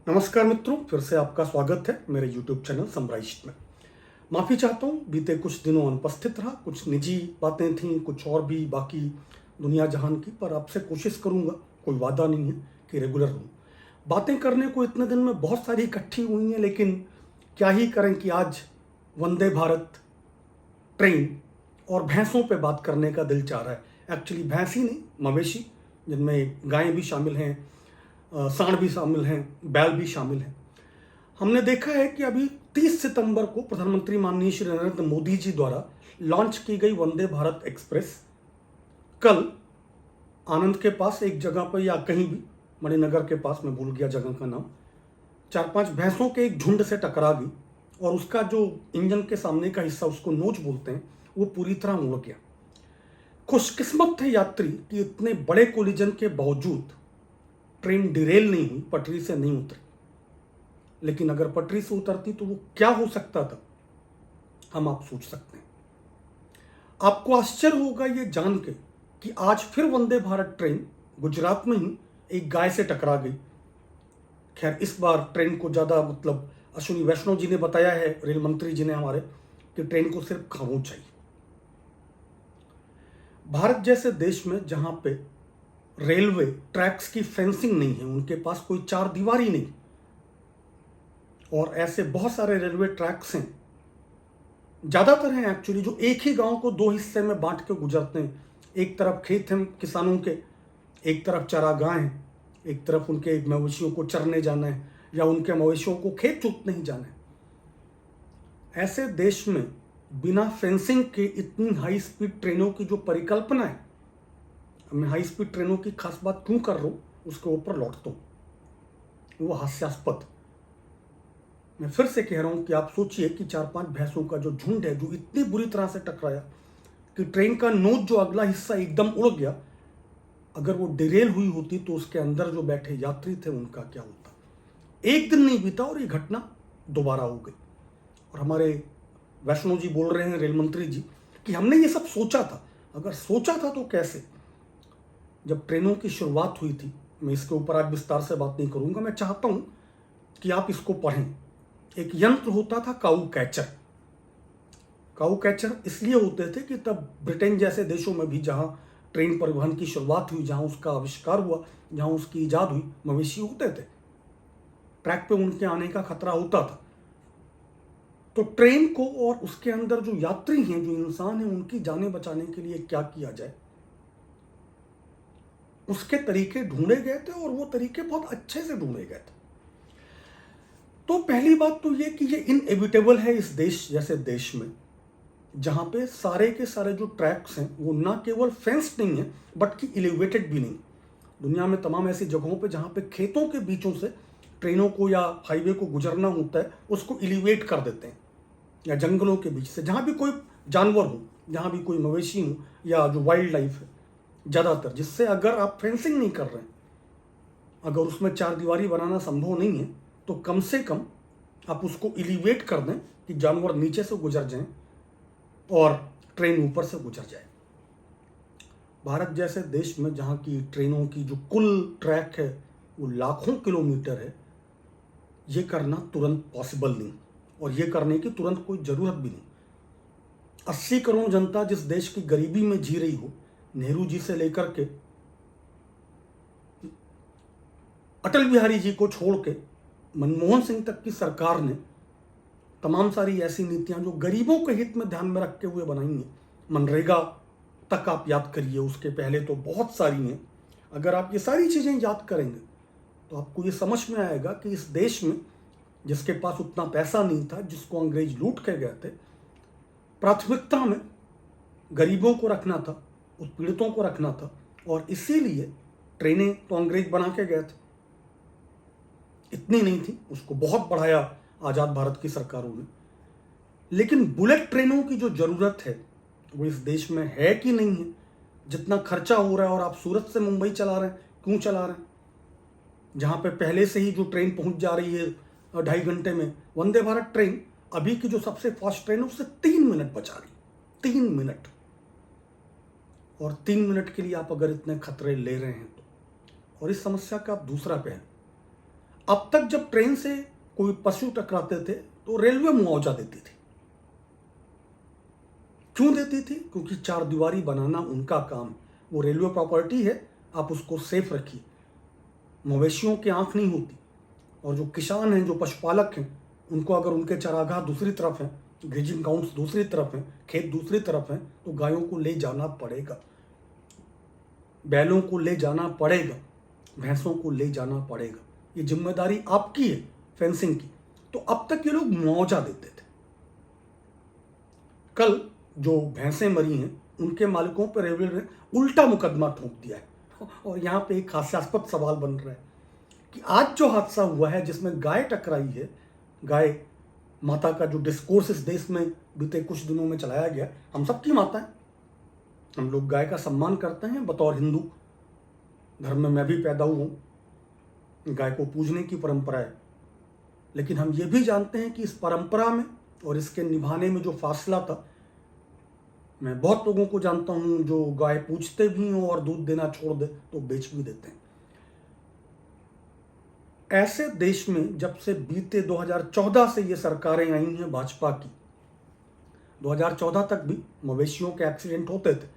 नमस्कार मित्रों, फिर से आपका स्वागत है मेरे YouTube चैनल समराइज्ड में। माफ़ी चाहता हूँ, बीते कुछ दिनों अनुपस्थित रहा। कुछ निजी बातें थीं, कुछ और भी बाकी दुनिया जहान की, पर आपसे कोशिश करूँगा, कोई वादा नहीं है कि रेगुलर हूँ। बातें करने को इतने दिन में बहुत सारी इकट्ठी हुई हैं, लेकिन क्या ही करें कि आज वंदे भारत ट्रेन और भैंसों पे बात करने का दिल चाह रहा है। एक्चुअली भैंस ही नहीं, मवेशी, जिनमें गायें भी शामिल हैं, सांड भी शामिल हैं, बैल भी शामिल हैं। हमने देखा है कि अभी 30 सितंबर को प्रधानमंत्री माननीय श्री नरेंद्र मोदी जी द्वारा लॉन्च की गई वंदे भारत एक्सप्रेस कल आनंद के पास एक जगह पर, या कहीं भी मणिनगर के पास, मैं भूल गया जगह का नाम, 4-5 भैंसों के एक झुंड से टकरा गई और उसका जो इंजन के सामने का हिस्सा, उसको नोच बोलते हैं, वो पूरी तरह उड़ गया। खुशकिस्मत थे यात्री कि इतने बड़े कोलिजन के बावजूद ट्रेन डिरेल नहीं हुई, पटरी से नहीं उतरी। लेकिन अगर पटरी से उतरती तो वो क्या हो सकता था, आप सोच सकते हैं। आपको आश्चर्य होगा ये जान के कि आज फिर वंदे भारत ट्रेन गुजरात में ही एक गाय से टकरा गई। खैर, इस बार ट्रेन को ज़्यादा अश्विनी वैष्णव जी ने बताया है, रेल मंत्री जी ने हमारे, कि ट्रेन को सिर्फ खामोश चाहिए। भारत जैसे देश में जहां पे रेलवे ट्रैक्स की फेंसिंग नहीं है, उनके पास कोई चार दीवारी नहीं, और ऐसे बहुत सारे रेलवे ट्रैक्स हैं, ज़्यादातर हैं एक्चुअली, जो एक ही गांव को दो हिस्से में बांट के गुजरते हैं। एक तरफ खेत हैं किसानों के, एक तरफ चारागाह हैं, एक तरफ उनके मवेशियों को चरने जाना है या उनके मवेशियों को खेत जोतने ही जाना है। ऐसे देश में बिना फेंसिंग के इतनी हाई स्पीड ट्रेनों की जो परिकल्पना है, मैं हाई स्पीड ट्रेनों की खास बात क्यों कर रहा हूँ उसके ऊपर लौटता हूँ, वो हास्यास्पद। मैं फिर से कह रहा हूं कि आप सोचिए कि 4-5 भैंसों का जो झुंड है, जो इतनी बुरी तरह से टकराया कि ट्रेन का नोच, जो अगला हिस्सा एकदम उड़ गया, अगर वो डिरेल हुई होती तो उसके अंदर जो बैठे यात्री थे उनका क्या होता। एक दिन नहीं बीता और ये घटना दोबारा हो गई। और हमारे वैष्णव जी बोल रहे हैं, रेल मंत्री जी, कि हमने ये सब सोचा था। अगर सोचा था तो कैसे? जब ट्रेनों की शुरुआत हुई थी, मैं इसके ऊपर आज विस्तार से बात नहीं करूंगा, मैं चाहता हूं कि आप इसको पढ़ें। एक यंत्र होता था काऊ कैचर। काऊ कैचर इसलिए होते थे कि तब ब्रिटेन जैसे देशों में भी, जहां ट्रेन परिवहन की शुरुआत हुई, जहां उसका आविष्कार हुआ, जहां उसकी ईजाद हुई, मवेशी होते थे। ट्रैक पे उनके आने का खतरा होता था, तो ट्रेन को और उसके अंदर जो यात्री हैं, जो इंसान हैं, उनकी जानें बचाने के लिए क्या किया जाए, उसके तरीके ढूंढे गए थे, और वो तरीके बहुत अच्छे से ढूंढे गए थे। तो पहली बात तो ये कि ये इनएविटेबल है इस देश जैसे देश में, जहां पे सारे के सारे जो ट्रैक्स हैं वो ना केवल फेंस्ड नहीं है, बल्कि एलिवेटेड भी नहीं। दुनिया में तमाम ऐसी जगहों पे जहां पे खेतों के बीचों से ट्रेनों को या हाईवे को गुजरना होता है, उसको एलिवेट कर देते हैं, या जंगलों के बीच से, जहां भी कोई जानवर हो, जहां भी कोई मवेशी हो, या जो वाइल्ड लाइफ है ज़्यादातर, जिससे अगर आप फेंसिंग नहीं कर रहे हैं, अगर उसमें चार दीवारी बनाना संभव नहीं है, तो कम से कम आप उसको एलिवेट कर दें कि जानवर नीचे से गुजर जाएं और ट्रेन ऊपर से गुजर जाए। भारत जैसे देश में, जहाँ की ट्रेनों की जो कुल ट्रैक है वो लाखों किलोमीटर है, ये करना तुरंत पॉसिबल नहीं, और ये करने की तुरंत कोई ज़रूरत भी नहीं। 80 करोड़ जनता जिस देश की गरीबी में जी रही हो, नेहरू जी से लेकर के अटल बिहारी जी को छोड़ के मनमोहन सिंह तक की सरकार ने तमाम सारी ऐसी नीतियां जो गरीबों के हित में ध्यान में रखते हुए बनाई हैं। मनरेगा तक आप याद करिए, उसके पहले तो बहुत सारी हैं। अगर आप ये सारी चीज़ें याद करेंगे तो आपको ये समझ में आएगा कि इस देश में, जिसके पास उतना पैसा नहीं था, जिसको अंग्रेज लूट के गए थे, प्राथमिकता में गरीबों को रखना था, उत्पीड़ितों को रखना था, और इसीलिए ट्रेनें तो अंग्रेज बना के गए थे। इतनी नहीं थी, उसको बहुत बढ़ाया आज़ाद भारत की सरकारों ने। लेकिन बुलेट ट्रेनों की जो ज़रूरत है वो इस देश में है कि नहीं है? जितना खर्चा हो रहा है, और आप सूरत से मुंबई चला रहे हैं, क्यों चला रहे हैं? जहाँ पे पहले से ही जो ट्रेन पहुँच जा रही है 2.5 घंटे में, वंदे भारत ट्रेन अभी की जो सबसे फास्ट ट्रेन है उससे 3 मिनट बचा रही, 3 मिनट। और 3 मिनट के लिए आप अगर इतने खतरे ले रहे हैं तो, और इस समस्या का आप दूसरा पहलू, अब तक जब ट्रेन से कोई पशु टकराते थे तो रेलवे मुआवजा देती थी। क्यों देती थी? क्योंकि चार दीवारी बनाना उनका काम, वो रेलवे प्रॉपर्टी है, आप उसको सेफ रखिए। मवेशियों की आंख नहीं होती, और जो किसान हैं, जो पशुपालक हैं, उनको अगर उनके चरागाह दूसरी तरफ हैं, ग्रेजिंग ग्राउंड्स दूसरी तरफ हैं, खेत दूसरी तरफ हैं, तो गायों को ले जाना पड़ेगा, बैलों को ले जाना पड़ेगा, भैंसों को ले जाना पड़ेगा। ये जिम्मेदारी आपकी है फेंसिंग की। तो अब तक ये लोग मुआवजा देते थे। कल जो भैंसें मरी हैं उनके मालिकों पर रेलवे ने उल्टा मुकदमा ठोक दिया है। और यहाँ पे एक हास्यास्पद सवाल बन रहा है कि आज जो हादसा हुआ है जिसमें गाय टकराई है, गाय माता का जो डिस्कोर्स इस देश में बीते कुछ दिनों में चलाया गया, हम सबकी माता है, हम लोग गाय का सम्मान करते हैं। बतौर हिंदू धर्म में मैं भी पैदा हुआ हूँ, गाय को पूजने की परंपरा है। लेकिन हम ये भी जानते हैं कि इस परंपरा में और इसके निभाने में जो फासला था, मैं बहुत लोगों को जानता हूं जो गाय पूजते भी हों और दूध देना छोड़ दे तो बेच भी देते हैं। ऐसे देश में जब से बीते 2014 से ये सरकारें आई हैं भाजपा की, 2014 तक भी मवेशियों के एक्सीडेंट होते थे।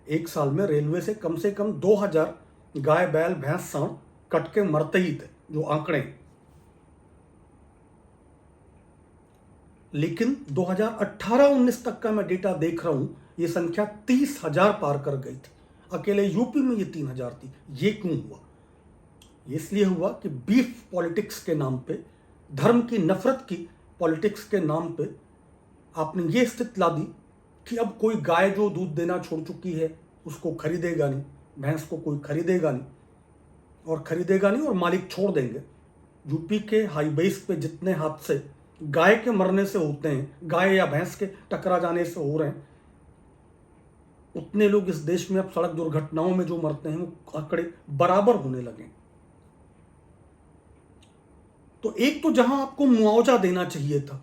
एक साल में रेलवे से कम 2000 गाय बैल भैंस सांड कट के मरते ही थे, जो आंकड़े। लेकिन 2018-19 तक का मैं डेटा देख रहा हूं, ये संख्या 30,000 पार कर गई थी। अकेले यूपी में ये 3,000 थी। ये क्यों हुआ? ये इसलिए हुआ कि बीफ पॉलिटिक्स के नाम पे, धर्म की नफरत की पॉलिटिक्स के नाम पे आपने ये स्थिति ला दी कि अब कोई गाय जो दूध देना छोड़ चुकी है उसको खरीदेगा नहीं, भैंस को कोई खरीदेगा नहीं, और मालिक छोड़ देंगे। यूपी के हाईवेज पे जितने हादसे गाय के मरने से होते हैं, गाय या भैंस के टकरा जाने से हो रहे हैं, उतने लोग इस देश में अब सड़क दुर्घटनाओं में जो मरते हैं वो आंकड़े बराबर होने लगे। तो एक तो जहां आपको मुआवजा देना चाहिए था,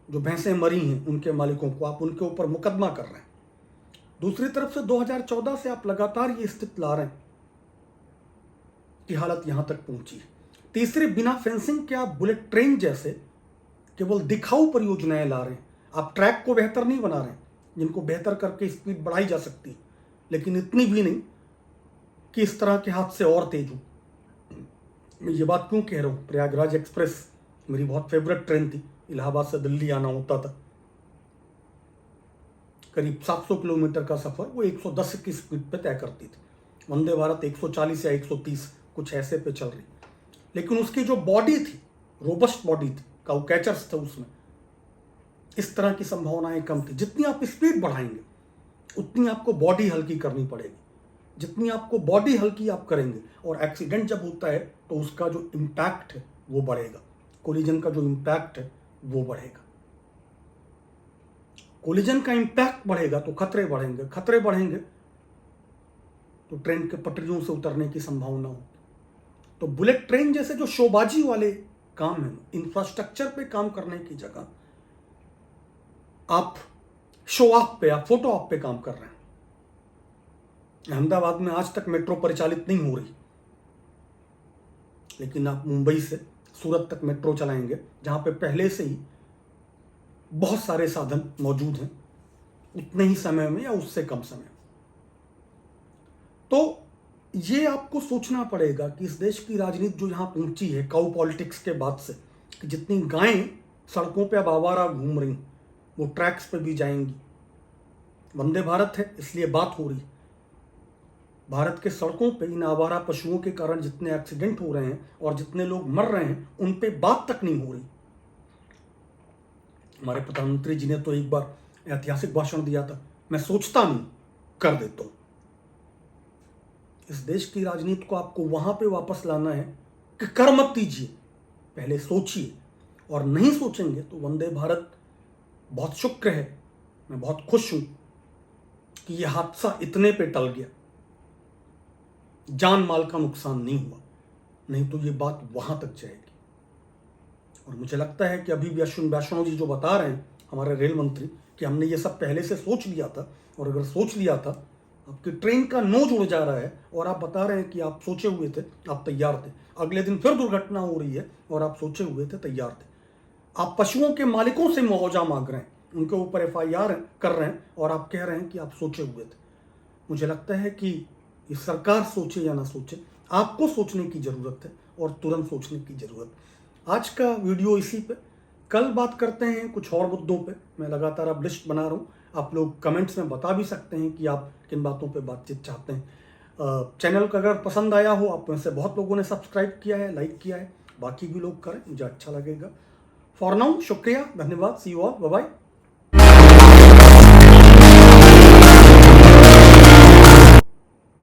जो भैंसें मरी हैं उनके मालिकों को, आप उनके ऊपर मुकदमा कर रहे हैं। दूसरी तरफ से 2014 से आप लगातार ये स्थिति ला रहे हैं कि हालत यहां तक पहुंची है। तीसरे, बिना फेंसिंग के आप बुलेट ट्रेन जैसे केवल दिखाऊ परियोजनाएं ला रहे हैं। आप ट्रैक को बेहतर नहीं बना रहे हैं, जिनको बेहतर करके स्पीड बढ़ाई जा सकती है, लेकिन इतनी भी नहीं कि इस तरह के हादसे और तेज हो। मैं ये बात क्यों कह रहा हूँ? प्रयागराज एक्सप्रेस मेरी बहुत फेवरेट ट्रेन थी। इलाहाबाद से दिल्ली आना होता था, करीब 700 किलोमीटर का सफर वो 110 की स्पीड पे तय करती थी। वंदे भारत 140 या 130 कुछ ऐसे पे चल रही, लेकिन उसकी जो बॉडी थी, रोबस्ट बॉडी थी, काउ कैचर्स थे उसमें, इस तरह की संभावनाएं कम थी। जितनी आप स्पीड बढ़ाएंगे उतनी आपको बॉडी हल्की करनी पड़ेगी। जितनी आपको बॉडी हल्की आप करेंगे, और एक्सीडेंट जब होता है तो उसका जो इम्पैक्ट है वो बढ़ेगा, कोलिजन का जो इम्पैक्ट है वो बढ़ेगा। कोलिजन का इम्पैक्ट बढ़ेगा तो खतरे बढ़ेंगे, खतरे बढ़ेंगे तो ट्रेन के पटरियों से उतरने की संभावना होगी। तो बुलेट ट्रेन जैसे जो शोबाजी वाले काम है, इंफ्रास्ट्रक्चर पे काम करने की जगह आप शो ऑफ पे, आप फोटो ऑफ पे काम कर रहे हैं। अहमदाबाद में आज तक मेट्रो परिचालित नहीं हो रही, लेकिन आप मुंबई से सूरत तक मेट्रो चलाएंगे, जहां पे पहले से ही बहुत सारे साधन मौजूद हैं, उतने ही समय में या उससे कम समय में। तो ये आपको सोचना पड़ेगा कि इस देश की राजनीति जो यहां पहुंची है काउ पॉलिटिक्स के बाद से, कि जितनी गायें सड़कों पे अब आवारा घूम रही, वो ट्रैक्स पे भी जाएंगी। वंदे भारत है इसलिए बात हो रही। भारत के सड़कों पे इन आवारा पशुओं के कारण जितने एक्सीडेंट हो रहे हैं और जितने लोग मर रहे हैं, उन पे बात तक नहीं हो रही। हमारे प्रधानमंत्री जी ने तो एक बार ऐतिहासिक भाषण दिया था, मैं सोचता नहीं कर देता हूं। इस देश की राजनीति को आपको वहां पे वापस लाना है कि कर मत दीजिए, पहले सोचिए, और नहीं सोचेंगे तो वंदे भारत बहुत शुक्र है, मैं बहुत खुश हूं कि यह हादसा इतने पे टल गया, जान माल का नुकसान नहीं हुआ, नहीं तो ये बात वहां तक जाएगी। और मुझे लगता है कि अभी भी अश्विन वैष्णव जी जो बता रहे हैं, हमारे रेल मंत्री, कि हमने ये सब पहले से सोच लिया था, और अगर सोच लिया था आपकी ट्रेन का नोज उड़ जा रहा है और आप बता रहे हैं कि आप सोचे हुए थे, आप तैयार थे। अगले दिन फिर दुर्घटना हो रही है और आप सोचे हुए थे, तैयार थे। आप पशुओं के मालिकों से मुआवजा मांग रहे हैं, उनके ऊपर FIR कर रहे हैं और आप कह रहे हैं कि आप सोचे हुए थे। मुझे लगता है कि ये सरकार सोचे या ना सोचे, आपको सोचने की ज़रूरत है और तुरंत सोचने की ज़रूरत। आज का वीडियो इसी पे, कल बात करते हैं कुछ और मुद्दों पे। मैं लगातार अब लिस्ट बना रहा हूँ, आप लोग कमेंट्स में बता भी सकते हैं कि आप किन बातों पे बातचीत चाहते हैं। चैनल का अगर पसंद आया हो, आप में से बहुत लोगों ने सब्सक्राइब किया है, लाइक किया है, बाकी भी लोग करें, मुझे अच्छा लगेगा। फॉर नाउ शुक्रिया, धन्यवाद, सी यू ऑल, बाय बाय।